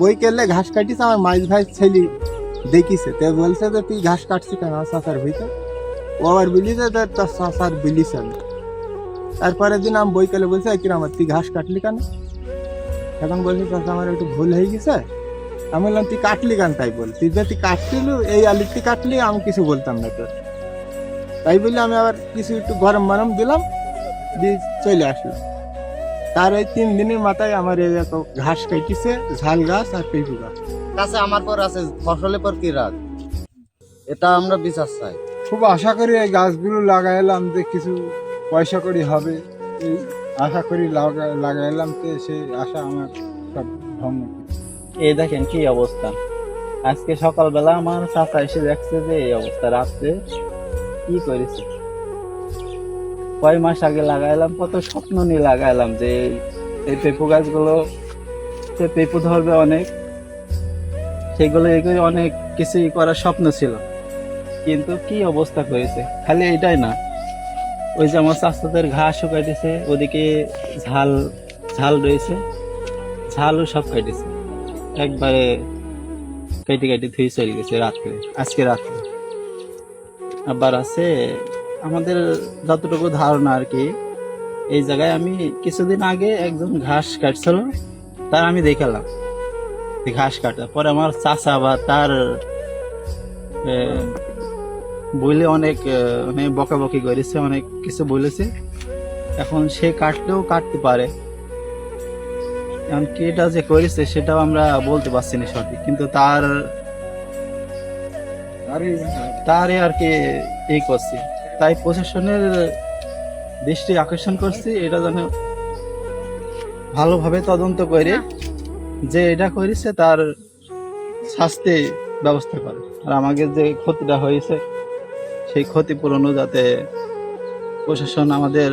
বই কেলে ঘাস কাটিস আমার মাইজ ভাই ছেলে দেখিছে, তো বলছে যে তুই ঘাস কাটছি কেন আমার চাচার ভুইতে? ও আবার বলিছে যে তোর চাচার বলিস আমি। তারপরের দিন আমি বই কেলে বলছে কিরম তুই ঘাস কাটলি কেন? এখন বলছি চাচা আমার একটু ভুল হয়ে গেছে। আমি বললাম তুই কাটলি কেন? তাই বল, তুই যে তুই কাটছিল এই আলুটি কাটলি আমি কিছু বলতাম না তোর। তাই বলে আমি আবার কিছু একটু গরম গরম দিলাম, দিয়ে চলে আসলো। তার ওই 3 দিনের মাথায় আমার এই এত ঘাস কাটিছে, ঝাল গাছ আর পেঁপু গাছ। কাছে আমার পর আছে ফসলের পর কি রাগ, এটা আমরা বিচার চাই। খুব আশা করি এই গাছগুলো লাগাইলাম যে কিছু পয়সা করি হবে, এই আশা করি লাগাইলাম, তো সেই আশা আমার সব ভঙ্গ। এই দেখেন কি অবস্থা। আজকে সকালবেলা আমার চাচা এসে দেখছে যে এই অবস্থা, রাত্রে কি করেছে। কয় মাস আগে লাগাইলাম, কত স্বপ্ন নিয়ে লাগাইলাম যে এই পেঁপু গাছগুলো পেঁপু ধরবে অনেক, সেগুলো এগুলো অনেক কিছুই করার স্বপ্ন ছিল, কিন্তু কি অবস্থা করেছে। খালি এটাই না, ওই যে আমার চাচাদের ঘাসও কাটিছে, ওদিকে ঝাল ঝাল রয়েছে, ঝালও সব কাটিছে, একবারে কেটে কেটে ধুয়ে চলে গেছে রাত্রে, আজকে রাত্রে। আবার আছে আমাদের যতটুকু ধারণা আর কি, এই জায়গায় আমি কিছুদিন আগে একজন ঘাস কাটছিল, তার আমি দেখালাম ঘাস কাটা। পরে আমার চাচা বা তার বইলে অনেক অনেক বকাবকি করেছে, অনেক কিছু বলেছে। এখন সে কাটলেও কাটতে পারে, এখন কি এটা যে করেছে সেটাও আমরা বলতে পারছি না সঠিক, কিন্তু তারে আর কি এই করছি। তাই প্রশাসনের দৃষ্টি আকর্ষণ করছি, এটা যেন ভালোভাবে তদন্ত করে যে এটা করেছে তার শাস্তি ব্যবস্থা করে, আর আমাদের যে ক্ষতিটা হয়েছে সেই ক্ষতিপূরণও যাতে প্রশাসন আমাদের